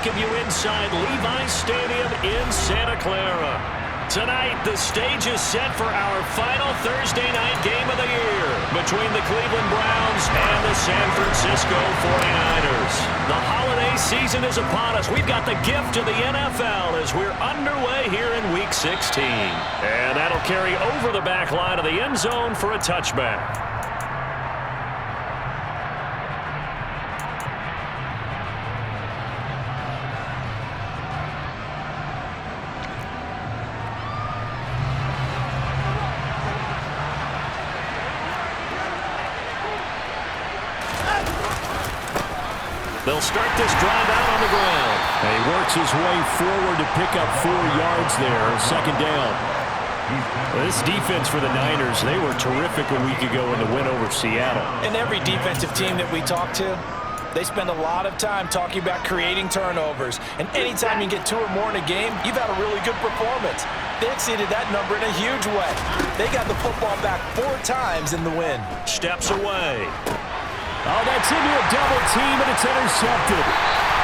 welcome you inside Levi's Stadium in Santa Clara. Tonight, the stage is set for our final Thursday night game of the year between the Cleveland Browns and the San Francisco 49ers. The holiday season is upon us. We've got the gift of the NFL as we're underway here in Week 16. And that'll carry over the back line of the end zone for a touchback. They'll start this drive out on the ground. And he works his way forward to pick up 4 yards there. Second down. This defense for the Niners, they were terrific a week ago in the win over Seattle. And every defensive team that we talk to, they spend a lot of time talking about creating turnovers. And anytime you get 2 or more in a game, you've had a really good performance. They exceeded that number in a huge way. They got the football back 4 times in the win. Steps away. Oh, that's into a double team, and it's intercepted.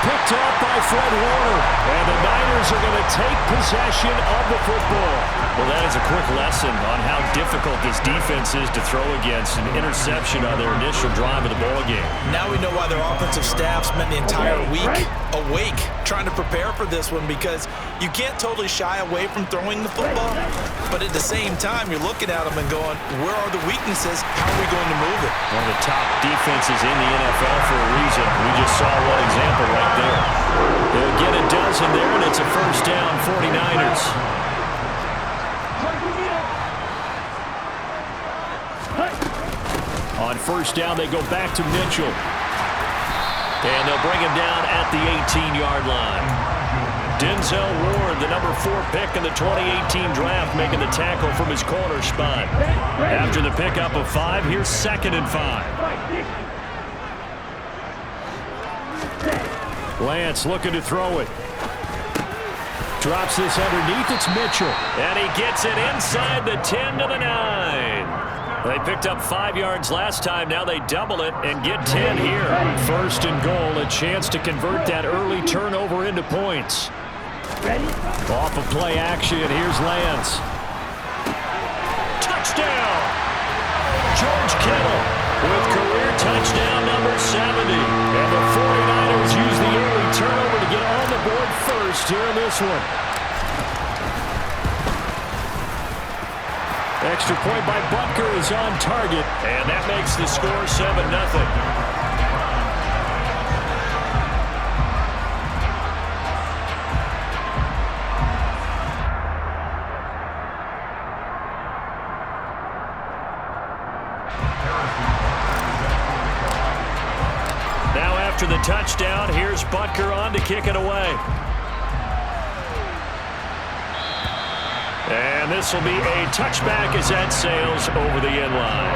Picked off by Fred Warner. And the Niners are going to take possession of the football. Well, that is a quick lesson on how difficult this defense is to throw against. An interception on their initial drive of the ballgame. Now we know why their offensive staff spent the entire week awake trying to prepare for this one, because you can't totally shy away from throwing the football, but at the same time, you're looking at them and going, where are the weaknesses? How are we going to move it? One of the top defenses in the NFL for a reason. We just saw one example right there. They'll get a dozen there, and it's a first down, 49ers. On first down, they go back to Mitchell. And they'll bring him down at the 18-yard line. Denzel Ward, the number 4 pick in the 2018 draft, making the tackle from his corner spot. After the pickup of 5, here's 2nd and 5. Lance looking to throw it. Drops this underneath. It's Mitchell. And he gets it inside the 10 to the 9. They picked up 5 yards last time. Now they double it and get 10 here. First and goal, a chance to convert that early turnover into points. Off of play action, here's Lance. Touchdown! George Kittle with career touchdown number 70. And the 49ers use the early turnover to get on the board first here in this one. Extra point by Butker is on target. And that makes the score 7-0. Now after the touchdown, here's Butker on to kick it away. And this will be a touchback as that sails over the end line.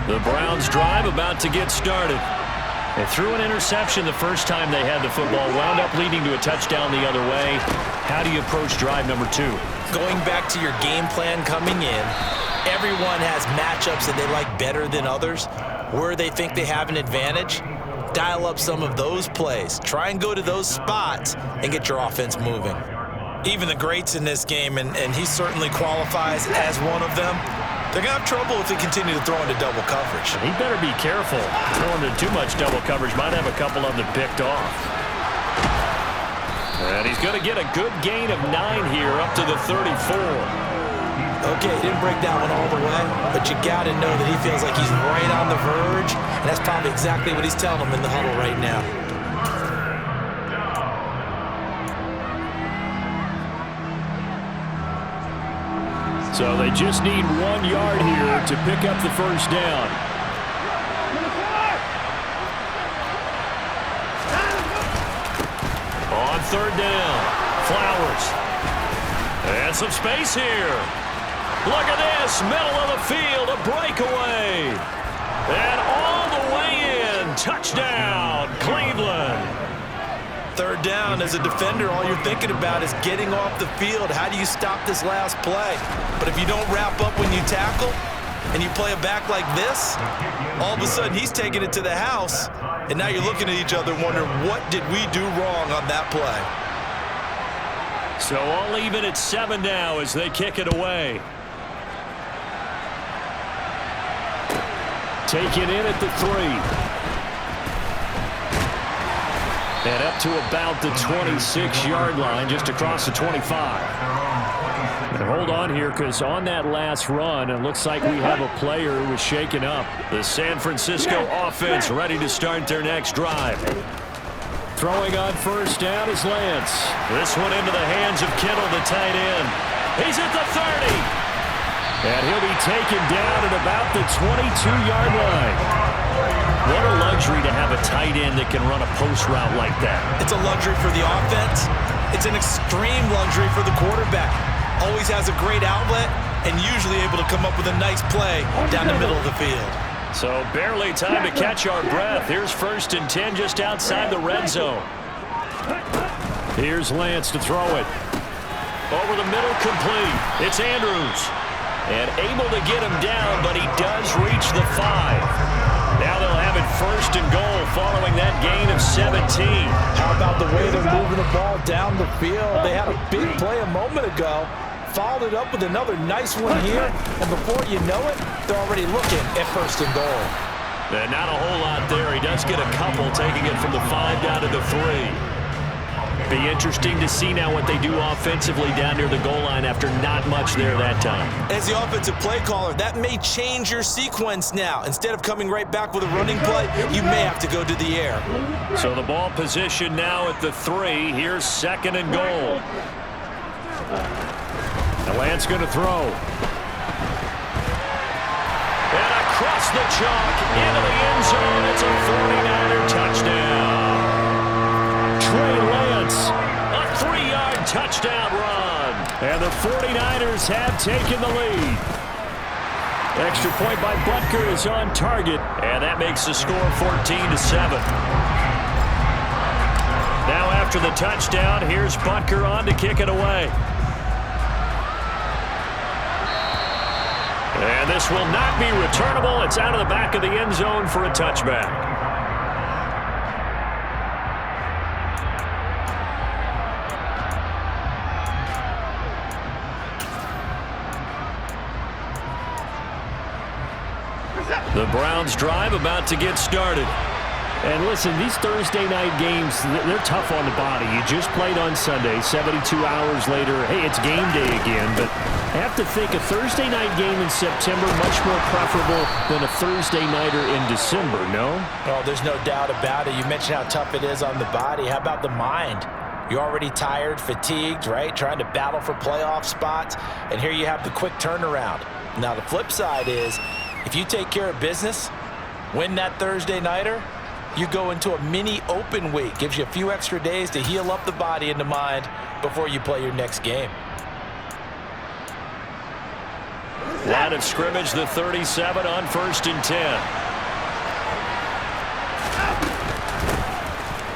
The Browns drive about to get started. They threw an interception the first time they had the football, wound up leading to a touchdown the other way. How do you approach drive number 2? Going back to your game plan coming in, everyone has matchups that they like better than others. Where they think they have an advantage, dial up some of those plays. Try and go to those spots and get your offense moving. Even the greats in this game, and he certainly qualifies as one of them, they're going to have trouble if they continue to throw into double coverage. He better be careful. Throwing into too much double coverage might have a couple of them picked off. And he's going to get a good gain of 9 here up to the 34. Okay, he didn't break that one all the way, but you got to know that he feels like he's right on the verge, and that's probably exactly what he's telling them in the huddle right now. So they just need 1 yard here to pick up the first down. On 3rd down, Flowers. And some space here. Look at this, middle of the field, a breakaway. And all the way in, touchdown, Cleveland. third down, as a defender, all you're thinking about is getting off the field. How do you stop this last play? But if you don't wrap up when you tackle and you play a back like this, all of a sudden he's taking it to the house, and now you're looking at each other wondering, what did we do wrong on that play? So all even at 7 now as they kick it away. Taken in at the 3. And up to about the 26-yard line, just across the 25. And hold on here, because on that last run, it looks like we have a player who was shaken up. The San Francisco offense ready to start their next drive. Throwing on first down is Lance. This one into the hands of Kittle, the tight end. He's at the 30. And he'll be taken down at about the 22-yard line. What a luxury to have a tight end that can run a post route like that. It's a luxury for the offense. It's an extreme luxury for the quarterback. Always has a great outlet and usually able to come up with a nice play down the middle of the field. So barely time to catch our breath. Here's 1st and 10 just outside the red zone. Here's Lance to throw it. Over the middle, complete. It's Andrews. And able to get him down, but he does reach the 5. Now they'll have it 1st and goal following that gain of 17. How about the way they're moving the ball down the field? They had a big play a moment ago. Followed it up with another nice one here. And before you know it, they're already looking at 1st and goal. And not a whole lot there. He does get a couple, taking it from the 5 down to the 3. Be interesting to see now what they do offensively down near the goal line after not much there that time. As the offensive play caller, that may change your sequence now. Instead of coming right back with a running play, you may have to go to the air. So the ball position now at the 3. Here's 2nd and goal. Now Lance going to throw. And across the chalk into the end zone. It's a 49er touchdown. Trey Lance. A 3-yard touchdown run. And the 49ers have taken the lead. Extra point by Butker is on target. And that makes the score 14-7. Now after the touchdown, here's Butker on to kick it away. And this will not be returnable. It's out of the back of the end zone for a touchback. The Browns drive about to get started. And listen, these Thursday night games, they're tough on the body. You just played on Sunday, 72 hours later. Hey, it's game day again. But I have to think a Thursday night game in September much more preferable than a Thursday nighter in December, no? Oh, there's no doubt about it. You mentioned how tough it is on the body. How about the mind? You're already tired, fatigued, right? Trying to battle for playoff spots. And here you have the quick turnaround. Now, the flip side is, if you take care of business, win that Thursday nighter, you go into a mini open week. Gives you a few extra days to heal up the body and the mind before you play your next game. Line of scrimmage, the 37 on 1st and 10.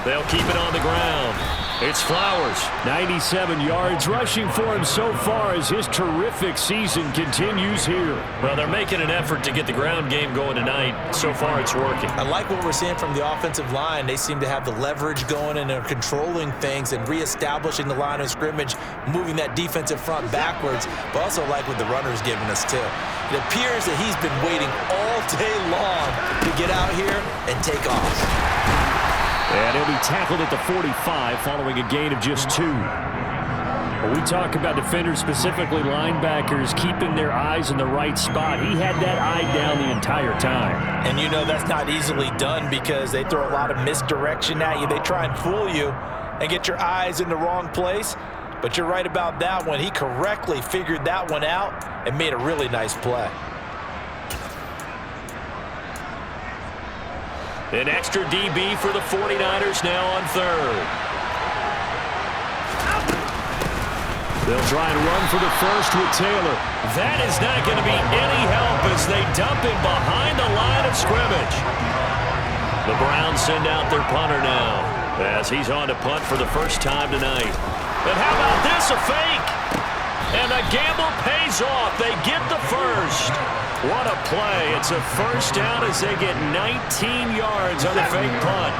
They'll keep it on the ground. It's Flowers. 97 yards rushing for him so far as his terrific season continues here. Well, they're making an effort to get the ground game going tonight. So far, it's working. I like what we're seeing from the offensive line. They seem to have the leverage going and they're controlling things and reestablishing the line of scrimmage, moving that defensive front backwards, but also like what the runner's giving us too. It appears that he's been waiting all day long to get out here and take off. And he'll be tackled at the 45 following a gain of just 2. When we talk about defenders, specifically linebackers, keeping their eyes in the right spot, he had that eye down the entire time. And you know that's not easily done because they throw a lot of misdirection at you. They try and fool you and get your eyes in the wrong place. But you're right about that one. He correctly figured that one out and made a really nice play. An extra DB for the 49ers now on 3rd. They'll try and run for the first with Taylor. That is not going to be any help as they dump him behind the line of scrimmage. The Browns send out their punter now. as he's on to punt for the first time tonight. And how about this, a fake? And the gamble pays off. They get the first. What a play. It's a first down as they get 19 yards on the fake punt.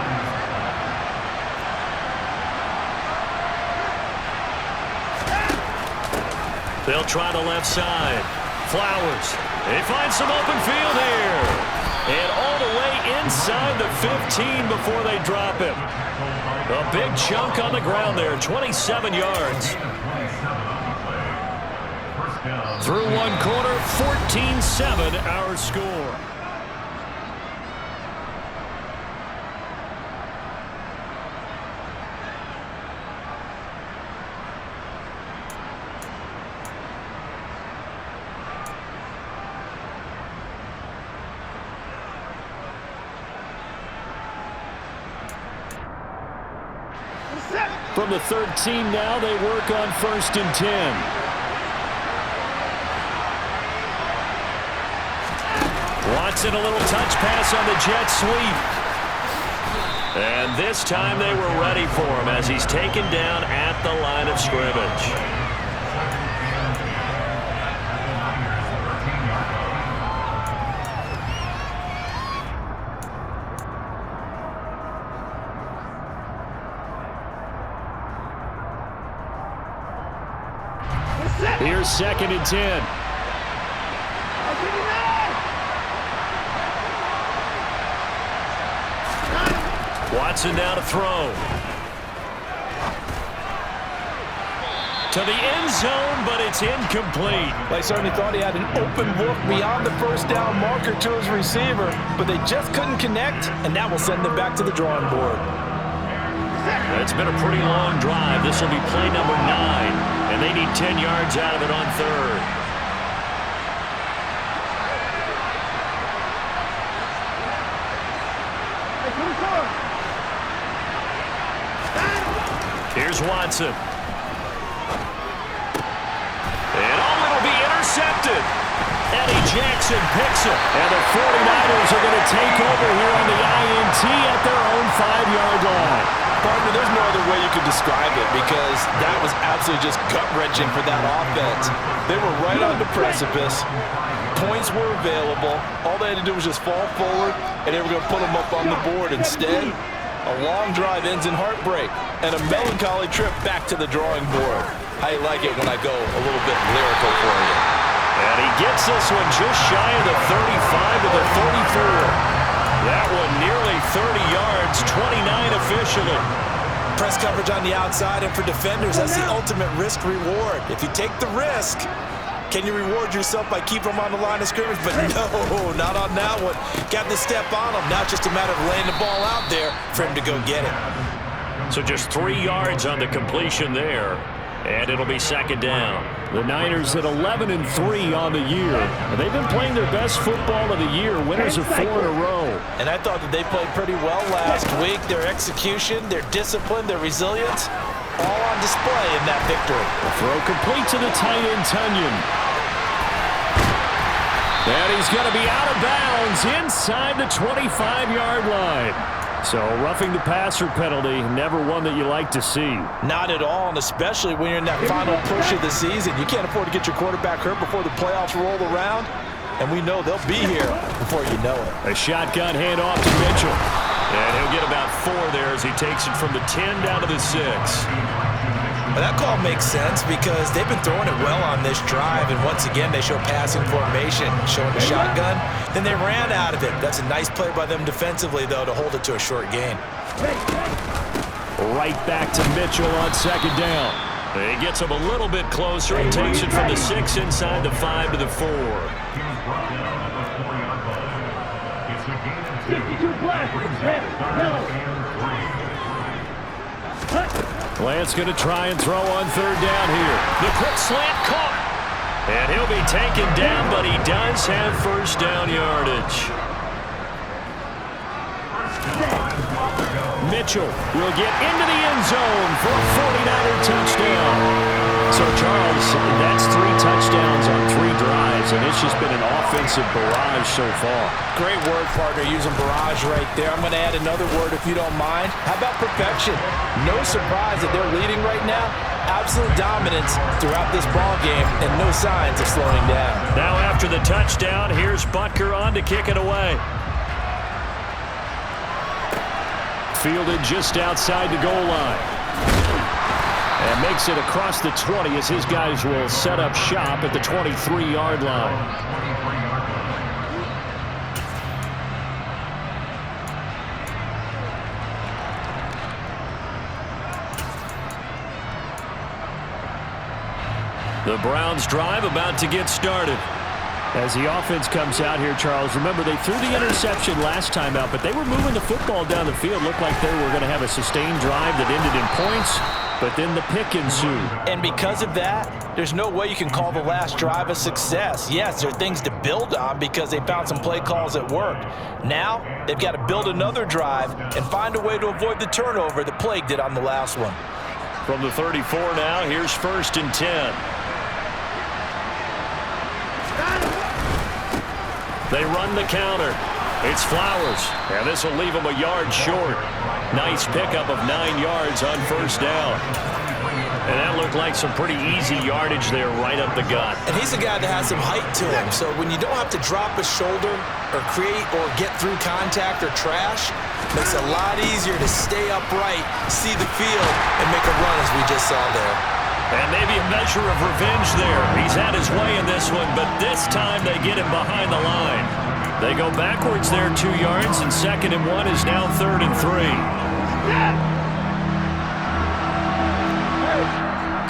They'll try the left side. Flowers. They find some open field here. And all the way inside the 15 before they drop him. A big chunk on the ground there, 27 yards. Through one quarter, 14-7 our score. From the 13 now, they work on 1st and 10. Watson, a little touch pass on the jet sweep. And this time they were ready for him as he's taken down at the line of scrimmage. Here's 2nd and 10. Watson now to throw. To the end zone, but it's incomplete. They certainly thought he had an open look beyond the first down marker to his receiver, but they just couldn't connect, and that will send them back to the drawing board. It's been a pretty long drive. This will be play number 9, and they need 10 yards out of it on 3rd. Here's Watson. And it'll be intercepted. Eddie Jackson picks it. And the 49ers are going to take over here on the INT at their own 5-yard line. Partner, there's no other way you could describe it because that was absolutely just gut-wrenching for that offense. They were right on the precipice. Points were available. All they had to do was just fall forward, and they were going to put them up on the board. Instead, a long drive ends in heartbreak and a melancholy trip back to the drawing board. I like it when I go a little bit lyrical for you. And he gets this one just shy of the 35 to the 34. That one nearly 30 yards, 29 officially. Press coverage on the outside, and for defenders, that's the ultimate risk-reward. If you take the risk, can you reward yourself by keeping them on the line of scrimmage? But no, not on that one. Got to step on him. Now it's just a matter of laying the ball out there for him to go get it. So just 3 yards on the completion there, and it'll be 2nd down. The Niners at 11-3 on the year. They've been playing their best football of the year, winners of 4 in a row. And I thought that they played pretty well last week. Their execution, their discipline, their resilience, all on display in that victory. The throw complete to the tight end, Tunyon. And he's going to be out of bounds inside the 25-yard line. So roughing the passer penalty, never one that you like to see. Not at all, and especially when you're in that final push of the season. You can't afford to get your quarterback hurt before the playoffs roll around, and we know they'll be here before you know it. A shotgun handoff to Mitchell. And he'll get about 4 there as he takes it from the 10 down to the 6. Well, that call makes sense because they've been throwing it well on this drive, and once again they show passing formation, showing the shotgun. Then they ran out of it. That's a nice play by them defensively, though, to hold it to a short gain. Right back to Mitchell on 2nd down. He gets him a little bit closer. He takes it from the 6 inside the 5 to the 4. Lance going to try and throw on 3rd down here. The quick slant caught. And he'll be taken down, but he does have 1st down yardage. Mitchell will get into the end zone for a 49er touchdown. So, Charles, that's 3 touchdowns on 3 drives. guys, and it's just been an offensive barrage so far. Great word, partner, using barrage right there. I'm going to add another word if you don't mind. How about perfection? No surprise that they're leading right now. Absolute dominance throughout this ball game and no signs of slowing down. Now after the touchdown, here's Butker on to kick it away. Fielded just outside the goal line. And makes it across the 20 as his guys will set up shop at the 23-yard line. The Browns drive about to get started. As the offense comes out here, Charles, remember they threw the interception last time out, but they were moving the football down the field. Looked like they were going to have a sustained drive that ended in points, but then the pick ensued. And because of that, there's no way you can call the last drive a success. Yes, there are things to build on because they found some play calls that worked. Now, they've got to build another drive and find a way to avoid the turnover that plagued it on the last one. From the 34 now, here's 1st and 10. They run the counter. It's Flowers, and this will leave him a yard short. Nice pickup of 9 yards on 1st down. And that looked like some pretty easy yardage there right up the gut. And he's a guy that has some height to him, so when you don't have to drop a shoulder or create or get through contact or trash, it makes it a lot easier to stay upright, see the field, and make a run as we just saw there. And maybe a measure of revenge there. He's had his way in this one, but this time they get him behind the line. They go backwards there 2 yards, and 2nd and 1 is now 3rd and 3.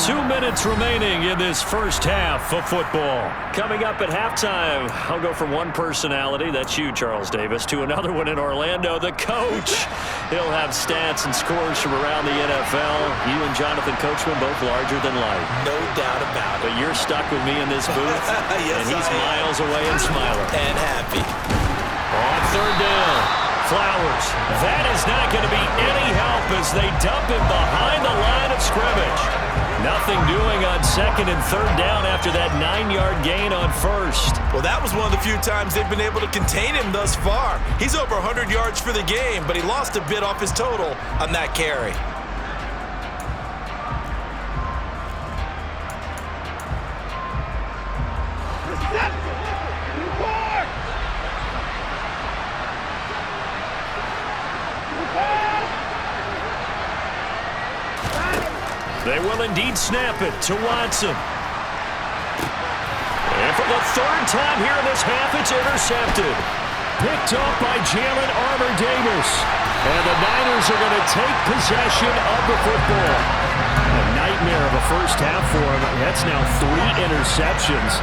2 minutes remaining in this first half of football. Coming up at halftime, I'll go from one personality, that's you, Charles Davis, to another one in Orlando, the coach. He'll have stats and scores from around the NFL. You and Jonathan Coachman both larger than life. No doubt about it. But you're stuck with me in this booth, yes, and he's miles away and smiling. And happy. On 3rd down, Flowers. That is not going to be any help as they dump him behind the line of scrimmage. Nothing doing on 2nd and 3rd down after that 9-yard gain on 1st. Well, that was one of the few times they've been able to contain him thus far. He's over 100 yards for the game, but he lost a bit off his total on that carry. They will indeed snap it to Watson. And for the 3rd time here in this half, it's intercepted. Picked off by Jalen Armour-Davis. And the Niners are going to take possession of the football. A nightmare of a first half for him. That's now 3 interceptions.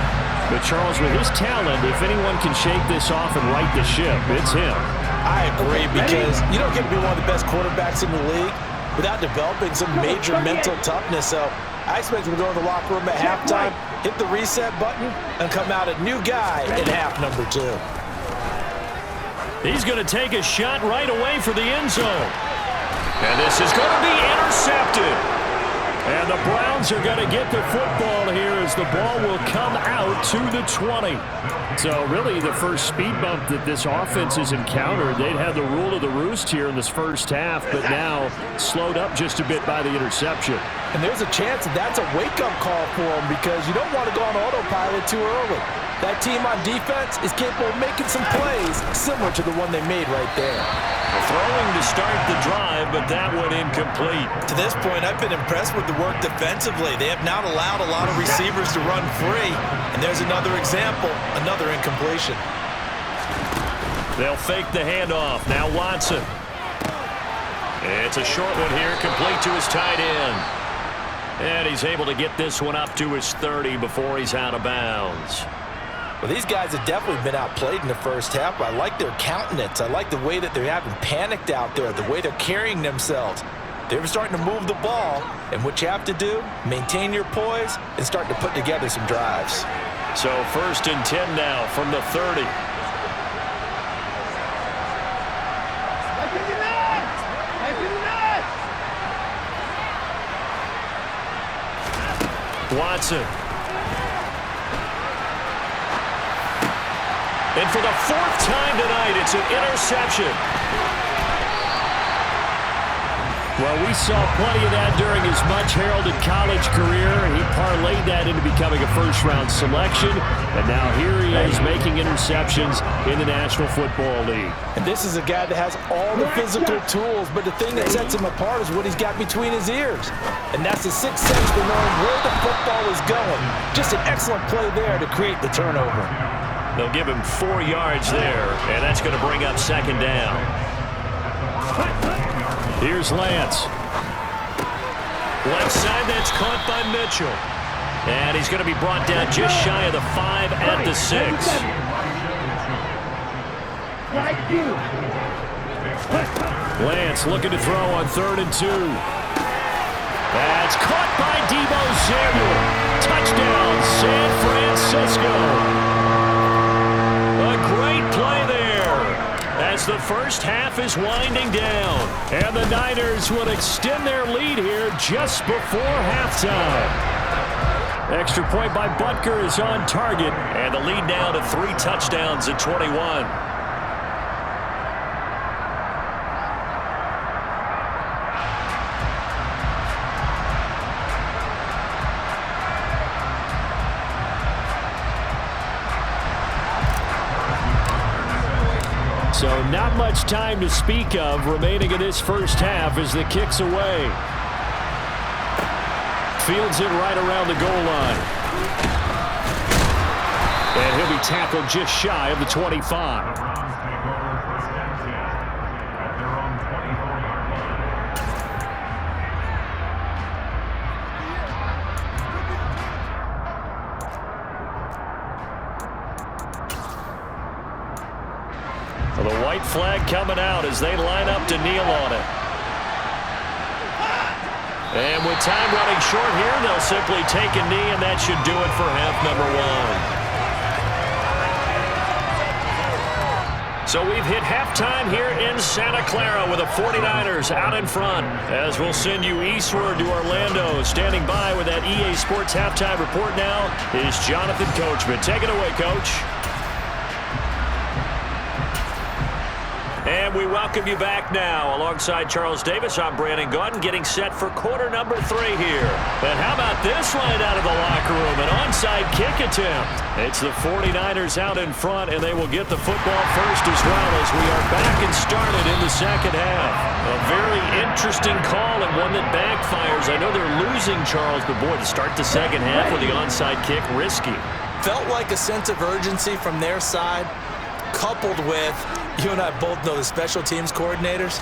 But Charles, with his talent, if anyone can shake this off and right the ship, it's him. I agree, because you don't get to be one of the best quarterbacks in the league without developing some major mental toughness. So I expect him to go in the locker room at halftime, hit the reset button, and come out a new guy in half number 2. He's going to take a shot right away for the end zone. And this is going to be intercepted. And the Browns are going to get the football here as the ball will come out to the 20. So really the first speed bump that this offense has encountered. They'd had the rule of the roost here in this first half, but now slowed up just a bit by the interception. And there's a chance that that's a wake-up call for them, because you don't want to go on autopilot too early. That team on defense is capable of making some plays similar to the one they made right there. Throwing to start the drive, but that went incomplete. To this point, I've been impressed with the work defensively. They have not allowed a lot of receivers to run free. And there's another example, another incompletion. They'll fake the handoff. Now Watson. It's a short one here, complete to his tight end. And he's able to get this one up to his 30 before he's out of bounds. Well, these guys have definitely been outplayed in the first half. I like their countenance. I like the way that they're having panicked out there, the way they're carrying themselves. They're starting to move the ball, and what you have to do, maintain your poise and start to put together some drives. So 1st and 10 now from the 30. Watson. And for the fourth time tonight, it's an interception. Well, we saw plenty of that during his much-heralded college career. He parlayed that into becoming a first-round selection, and now here he is making interceptions in the National Football League. And this is a guy that has all the physical tools, but the thing that sets him apart is what he's got between his ears. And that's the sixth sense for knowing where the football is going. Just an excellent play there to create the turnover. They'll give him 4 yards there, and that's going to bring up second down. Here's Lance. Left side, that's caught by Mitchell. And he's going to be brought down just shy of the 5 at the 6. Lance looking to throw on 3rd and 2. That's caught by Deebo Samuel. Touchdown, San Francisco. A great play there as the first half is winding down. And the Niners will extend their lead here just before halftime. Extra point by Butker is on target. And the lead now to 3 touchdowns at 21. So not much time to speak of remaining in this first half as the kick's away. Fields it right around the goal line. And he'll be tackled just shy of the 25. The white flag coming out as they line up to kneel on it. And with time running short here, they'll simply take a knee, and that should do it for half number 1. So we've hit halftime here in Santa Clara with the 49ers out in front. As we'll send you eastward to Orlando. Standing by with that EA Sports halftime report now is Jonathan Coachman. Take it away, Coach. And we welcome you back now. Alongside Charles Davis, I'm Brandon Gaudin, getting set for quarter number 3 here. But how about this line out of the locker room? An onside kick attempt. It's the 49ers out in front, and they will get the football first as well as we are back and started in the second half. A very interesting call and one that backfires. I know they're losing, Charles, but boy, to start the second half with the onside kick, risky. Felt like a sense of urgency from their side, coupled with, you and I both know the special teams coordinators,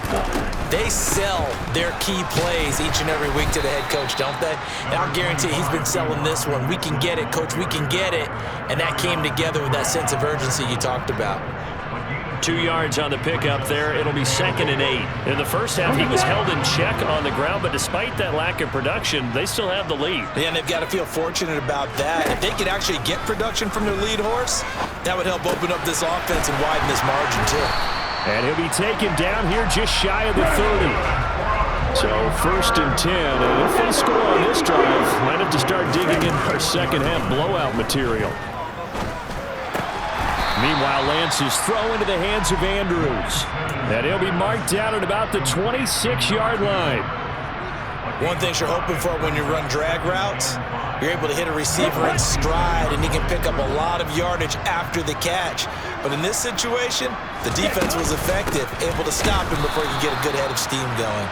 they sell their key plays each and every week to the head coach, don't they? And I'll guarantee he's been selling this one. We can get it, coach, we can get it. And that came together with that sense of urgency you talked about. 2 yards on the pickup there. It'll be 2nd and 8. In the first half, he was held in check on the ground, but despite that lack of production, they still have the lead. Yeah, and they've got to feel fortunate about that. If they could actually get production from their lead horse, that would help open up this offense and widen this margin, too. And he'll be taken down here just shy of the 30. So 1st and 10, and if they score on this drive, might have to start digging in our second half blowout material. Meanwhile, Lance is thrown into the hands of Andrews. And he'll be marked down at about the 26-yard line. One thing you're hoping for when you run drag routes, you're able to hit a receiver in stride, and he can pick up a lot of yardage after the catch. But in this situation, the defense was effective, able to stop him before he could get a good head of steam going.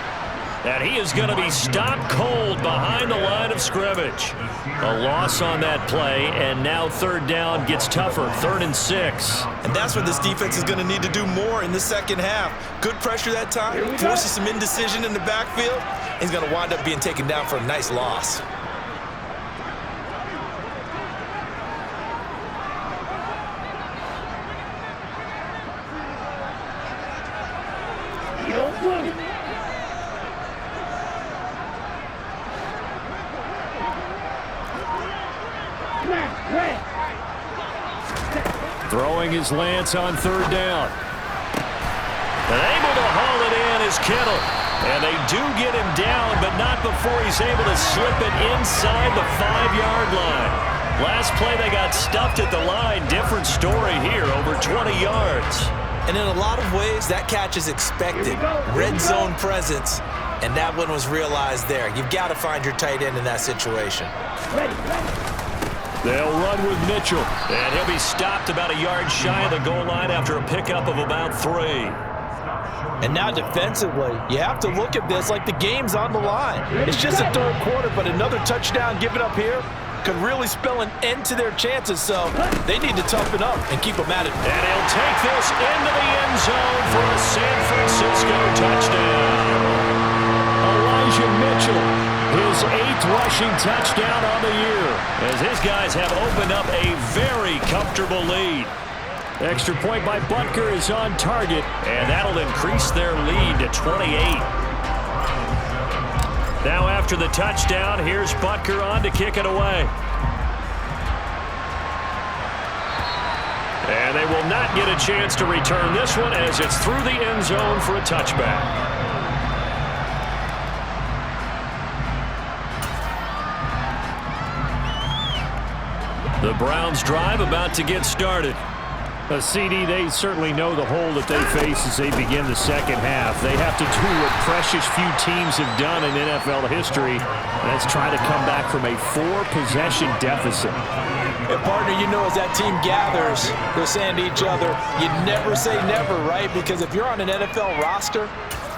And he is going to be stopped cold behind the line of scrimmage. A loss on that play, and now 3rd down gets tougher, 3rd and 6. And that's what this defense is going to need to do more in the second half. Good pressure that time, forces some indecision in the backfield. He's going to wind up being taken down for a nice loss. Throwing his Lance on 3rd down. And able to haul it in is Kittle. And they do get him down, but not before he's able to slip it inside the 5-yard line. Last play, they got stuffed at the line. Different story here, over 20 yards. And in a lot of ways, that catch is expected. Red zone presence, and that one was realized there. You've got to find your tight end in that situation. They'll run with Mitchell. And he'll be stopped about a yard shy of the goal line after a pickup of about 3. And now defensively, you have to look at this like the game's on the line. It's just a third quarter, but another touchdown given up here could really spell an end to their chances, so they need to toughen up and keep them at it. And he'll take this into the end zone for a San Francisco touchdown. Elijah Mitchell, his 8th rushing touchdown on the year, as his guys have opened up a very comfortable lead. Extra point by Butker is on target, and that'll increase their lead to 28. Now after the touchdown, here's Butker on to kick it away. And they will not get a chance to return this one as it's through the end zone for a touchback. The Browns drive about to get started. A CD, they certainly know the hole that they face as they begin the second half. They have to do what precious few teams have done in NFL history. That's try to come back from a 4-possession deficit. And partner, you know, as that team gathers, they're saying to each other, you never say never, right? Because if you're on an NFL roster,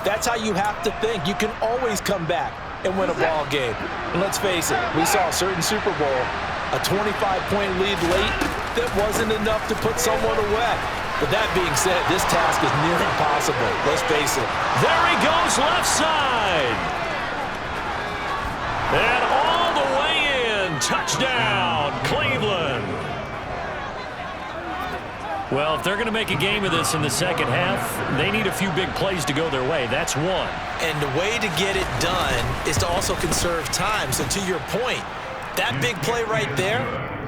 that's how you have to think. You can always come back and win a ball game. And let's face it, we saw a certain Super Bowl, a 25-point lead late, that wasn't enough to put someone away. But that being said, this task is near impossible. Let's face it. There he goes, left side. And all the way in. Touchdown, Cleveland. Well, if they're going to make a game of this in the second half, they need a few big plays to go their way. That's one. And the way to get it done is to also conserve time. So to your point, that big play right there,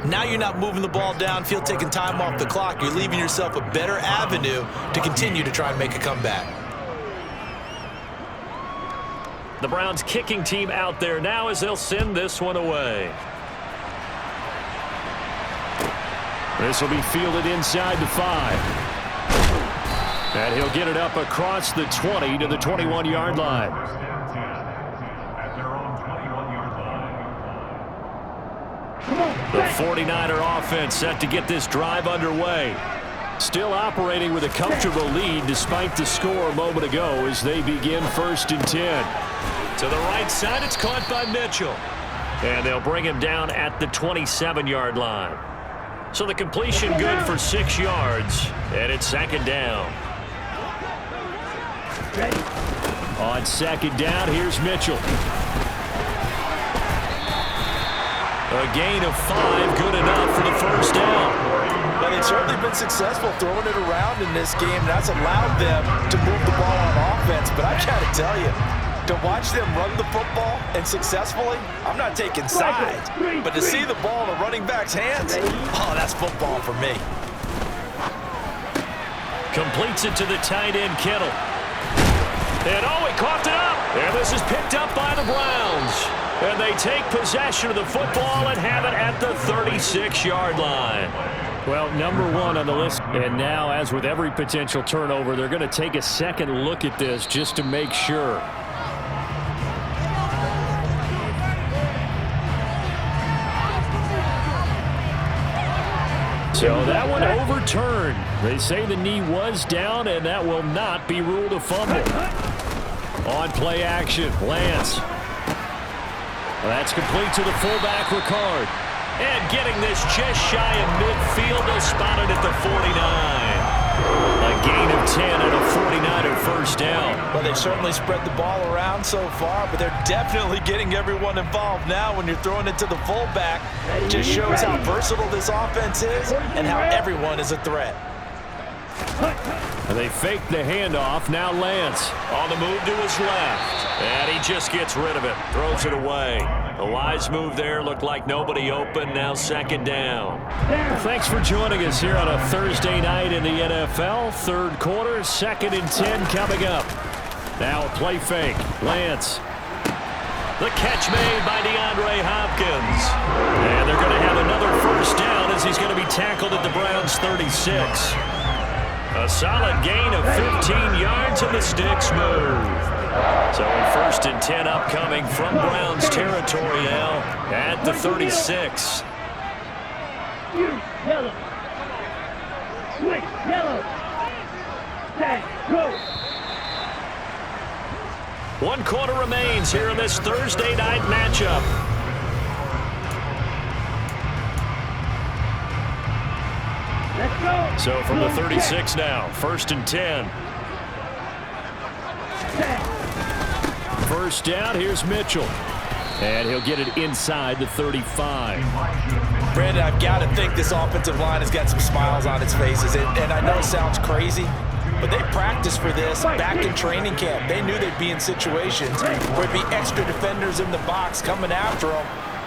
now you're not moving the ball downfield, taking time off the clock. You're leaving yourself a better avenue to continue to try and make a comeback. The Browns kicking team out there now as they'll send this one away. This will be fielded inside the 5. And he'll get it up across the 20 to the 21-yard line. The 49er offense set to get this drive underway. Still operating with a comfortable lead despite the score a moment ago as they begin 1st and 10. To the right side, it's caught by Mitchell. And they'll bring him down at the 27-yard line. So the completion good for 6 yards, and it's 2nd down. On 2nd down, here's Mitchell. A gain of 5, good enough for the 1st down. But they've certainly been successful throwing it around in this game. That's allowed them to move the ball on offense. But I got to tell you, to watch them run the football and successfully, I'm not taking sides. But to see the ball in a running back's hands, oh, that's football for me. Completes it to the tight end, Kittle. And oh, he coughed it up. And this is picked up by the Browns. And they take possession of the football and have it at the 36-yard line. Well, number 1 on the list. And now, as with every potential turnover, they're going to take a second look at this just to make sure. So that one overturned. They say the knee was down, and that will not be ruled a fumble. On play action, Lance. That's complete to the fullback, Ricard. And getting this just shy of midfield, they'll spot it at the 49. A gain of 10 and a 49er first down. Well, they've certainly spread the ball around so far, but they're definitely getting everyone involved now when you're throwing it to the fullback. It just shows how versatile this offense is and how everyone is a threat. And they fake the handoff. Now Lance on the move to his left. And he just gets rid of it. Throws it away. A wise move there. Looked like nobody open. Now 2nd down. Thanks for joining us here on a Thursday night in the NFL. 3rd quarter, 2nd and 10 coming up. Now a play fake. Lance. The catch made by DeAndre Hopkins. And they're going to have another as he's going to be tackled at the Browns' 36. A solid gain of 15 yards and the sticks move. So a 1st and 10 upcoming from Browns territory now at the 36. Yellow. Switch, yellow. Tag, go. 1 quarter remains here in this Thursday night matchup. Let's go. So from the 36 now, 1st and 10. First down, here's Mitchell. And he'll get it inside the 35. Brandon, I've got to think this offensive line has got some smiles on its faces. And I know it sounds crazy, but they practiced for this back in training camp. They knew they'd be in situations where there'd be extra defenders in the box coming after them,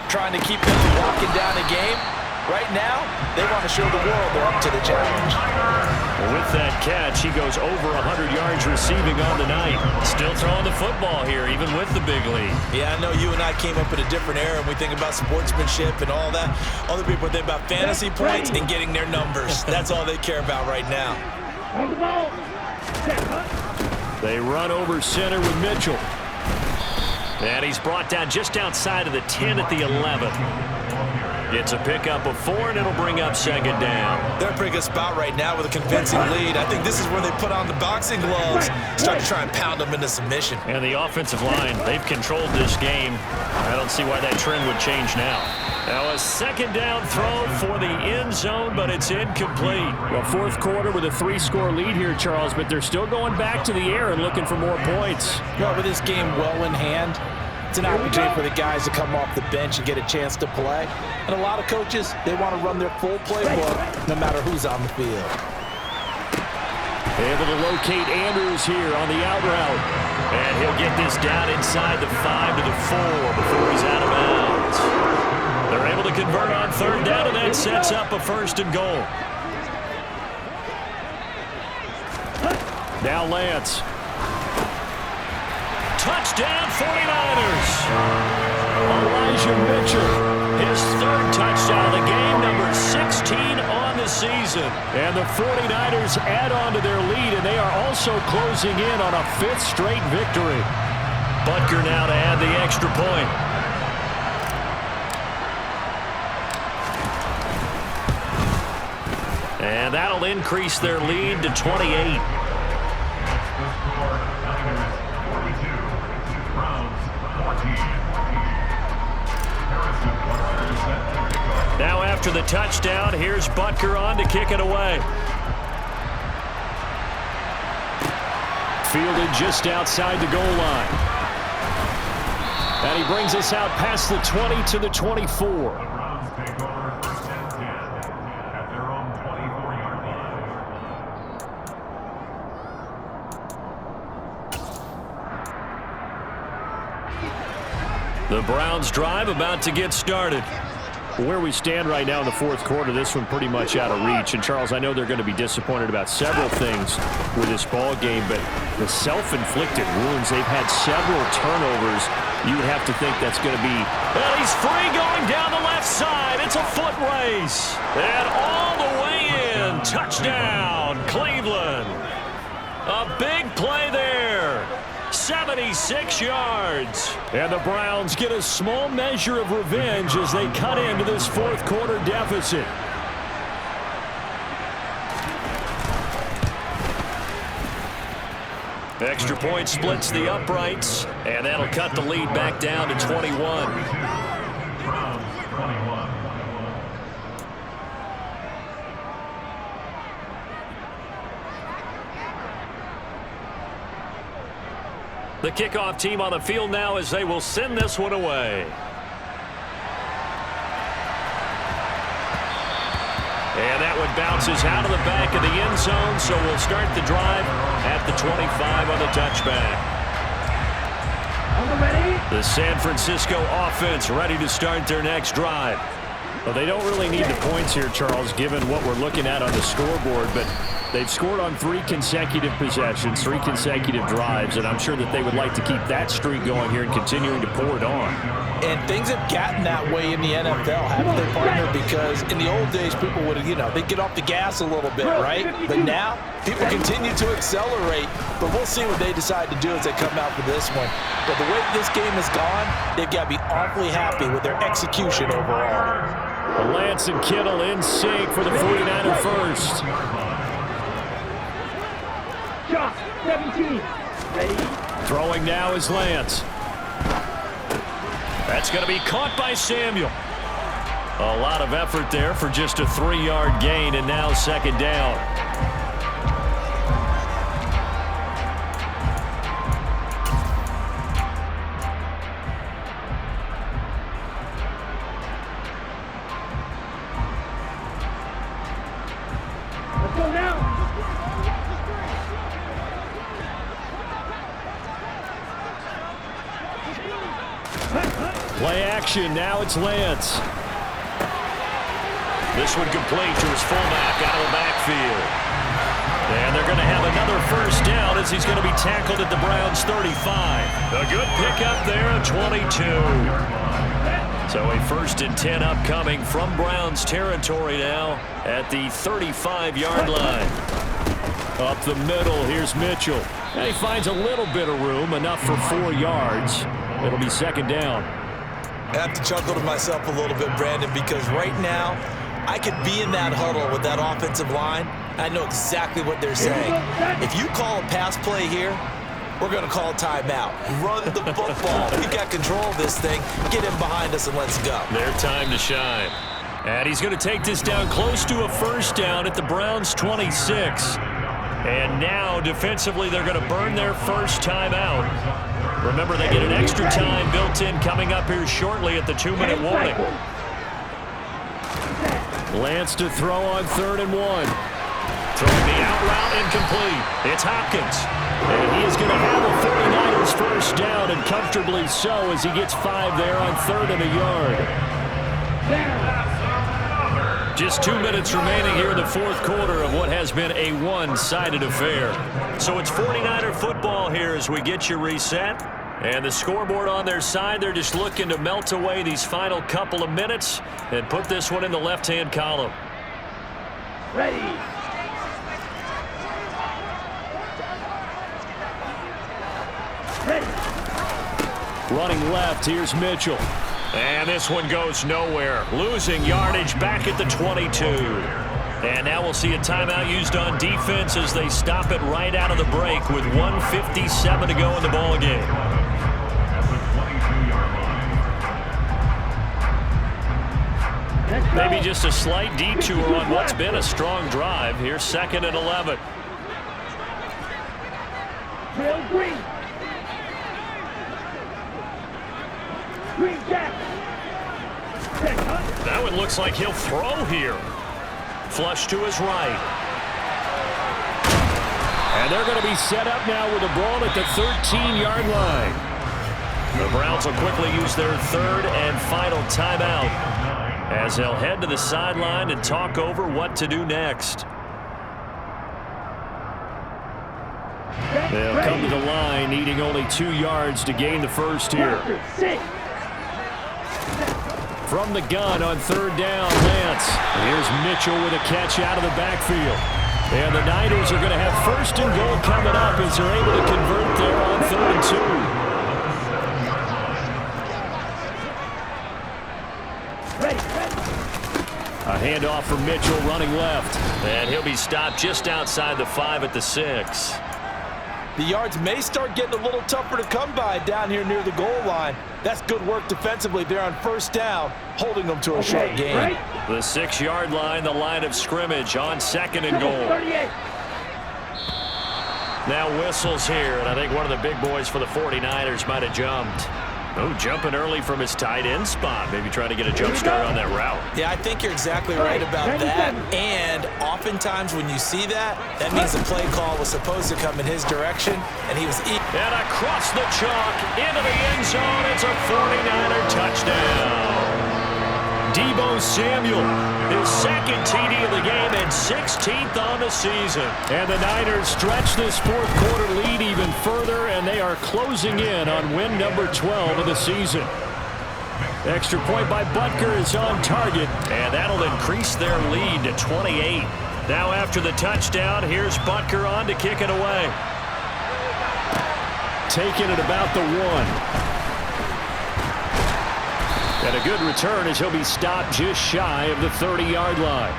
trying to keep them from walking down the game. Right now, they want to show the world they're up to the challenge. With that catch, he goes over 100 yards receiving on the night. Still throwing the football here, even with the big lead. Yeah, I know you and I came up in a different era, and we think about sportsmanship and all that. Other people think about fantasy points and getting their numbers. That's all they care about right now. They run over center with Mitchell. And he's brought down just outside of the 10 at the 11. It's a pickup of 4, and it'll bring up 2nd down. They're a pretty good spot right now with a convincing lead. I think this is where they put on the boxing gloves, start to try and pound them into submission. And the offensive line, they've controlled this game. I don't see why that trend would change now. Now a 2nd down throw for the end zone, but it's incomplete. Well, 4th quarter with a 3-score lead here, Charles, but they're still going back to the air and looking for more points. Well, with this game well in hand, it's an opportunity for the guys to come off the bench and get a chance to play. And a lot of coaches, they want to run their full playbook no matter who's on the field. Able to locate Andrews here on the out route. And he'll get this down inside the 5 to the 4 before he's out of bounds. They're able to convert on 3rd down, and that sets up a 1st and goal. Now Lance. Touchdown 49ers. Elijah Mitchell. His 3rd touchdown of the game, number 16 on the season. And the 49ers add on to their lead, and they are also closing in on a 5th straight victory. Butker now to add the extra point. And that'll increase their lead to 28. Now after the touchdown, here's Butker on to kick it away. Fielded just outside the goal line. And he brings us out past the 20 to the 24. The Browns drive about to get started. Where we stand right now in the 4th quarter, this one pretty much out of reach. And, Charles, I know they're going to be disappointed about several things with this ball game, but the self-inflicted wounds, they've had several turnovers. You would have to think that's going to be... And he's free going down the left side. It's a foot race. And all the way in. Touchdown, Cleveland. A big play there. 76 yards. And the Browns get a small measure of revenge as they cut into this 4th quarter deficit. Extra point splits the uprights, and that'll cut the lead back down to 21. The kickoff team on the field now as they will send this one away. And that one bounces out of the back of the end zone, so we'll start the drive at the 25 on the touchback. The San Francisco offense ready to start their next drive. Well, they don't really need the points here, Charles, given what we're looking at on the scoreboard, but They've scored on 3 consecutive possessions, 3 consecutive drives, and I'm sure that they would like to keep that streak going here and continuing to pour it on. And things have gotten that way in the NFL, haven't they, partner? Because in the old days, people would have, they'd get off the gas a little bit, right? But now, people continue to accelerate, but we'll see what they decide to do as they come out for this one. But the way this game has gone, they've got to be awfully happy with their execution overall. Lance and Kittle in sync for the 49er first. Shot, 17. Ready? Throwing now is Lance. That's going to be caught by Samuel. A lot of effort there for just a 3-yard gain, and now second down. Let's go now. Play action. Now it's Lance. This one complete to his fullback out of the backfield. And they're going to have another first down as he's going to be tackled at the Browns' 35. A good pickup there at 22. So a 1st and 10 upcoming from Browns territory now at the 35-yard line. Up the middle, here's Mitchell. And he finds a little bit of room, enough for 4 yards. It'll be second down. I have to chuckle to myself a little bit, Brandon, because right now, I could be in that huddle with that offensive line. I know exactly what they're saying. If you call a pass play here, we're going to call a timeout. Run the football. We've got control of this thing. Get him behind us and let's go. Their time to shine. And he's going to take this down close to a first down at the Browns' 26. And now, defensively, they're going to burn their first timeout. Remember, they get an extra time built in coming up here shortly at the 2-minute warning. Lance to throw on 3rd and 1. Throwing the out route incomplete. It's Hopkins. And he is going to have the 49ers first down, and comfortably so as he gets 5 there on 3rd and a yard. Just 2 minutes remaining here in the 4th quarter of what has been a one-sided affair. So it's 49er football here as we get you reset. And the scoreboard on their side, they're just looking to melt away these final couple of minutes and put this one in the left-hand column. Ready. Ready. Running left, here's Mitchell. And this one goes nowhere. Losing yardage back at the 22. And now we'll see a timeout used on defense as they stop it right out of the break with 1:57 to go in the ballgame. Maybe just a slight detour on what's been a strong drive. Here's 2nd and 11. Drill green. Green jack. That one looks like he'll throw here. Flush to his right. And they're going to be set up now with a ball at the 13-yard line. The Browns will quickly use their 3rd and final timeout as they'll head to the sideline and talk over what to do next. They'll come to the line, needing only 2 yards to gain the first here. From the gun on 3rd down, Lance. Here's Mitchell with a catch out of the backfield. And the Niners are going to have 1st and goal coming up as they're able to convert there on 3rd and 2. A handoff from Mitchell running left. And he'll be stopped just outside the 5 at the 6. The yards may start getting a little tougher to come by down here near the goal line. That's good work defensively there on 1st down, holding them to a short gain. The 6-yard line, the line of scrimmage on 2nd and goal. Now whistles here, and I think one of the big boys for the 49ers might have jumped. Oh, jumping early from his tight end spot. Maybe trying to get a jump start on that route. Yeah, I think you're exactly right about that. And oftentimes when you see that, that means the play call was supposed to come in his direction, and he was eating. And across the chalk, into the end zone, it's a 49er touchdown. Debo Samuel. His second TD of the game and 16th on the season. And the Niners stretch this fourth quarter lead even further, and they are closing in on win number 12 of the season. Extra point by Butker is on target. And that'll increase their lead to 28. Now after the touchdown, here's Butker on to kick it away. Taking it about the 1. And a good return as he'll be stopped just shy of the 30-yard line.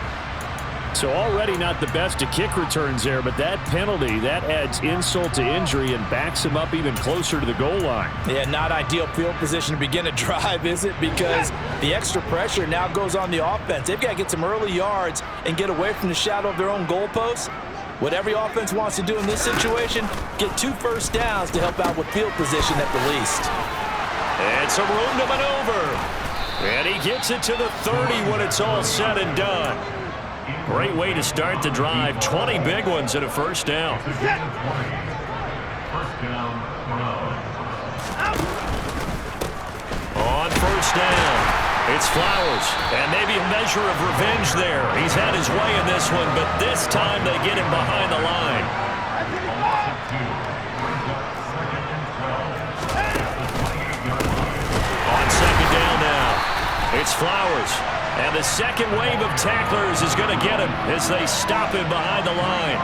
So already not the best of kick returns there, but that penalty, that adds insult to injury and backs him up even closer to the goal line. Yeah, not ideal field position to begin a drive, is it? Because the extra pressure now goes on the offense. They've got to get some early yards and get away from the shadow of their own goalposts. What every offense wants to do in this situation, get 2 first downs to help out with field position at the least. And some room to maneuver. And he gets it to the 30 when it's all said and done. Great way to start the drive. 20 big ones and a first down. On first down, it's Flowers. And maybe a measure of revenge there. He's had his way in this one, but this time they get him behind the line. On second down now, it's Flowers. And the second wave of tacklers is going to get him as they stop him behind the line.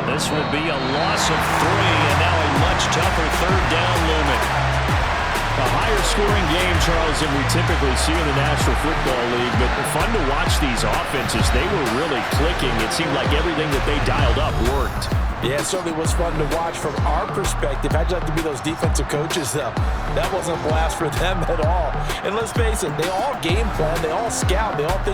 This will be a loss of 3, and now a much tougher third down looming. A higher scoring game, Charles, than we typically see in the National Football League, but fun to watch these offenses. They were really clicking. It seemed like everything that they dialed up worked. Yeah, it certainly was fun to watch from our perspective. How'd you like to be those defensive coaches, though? That wasn't a blast for them at all. And let's face it, they all game plan, they all scout, they all think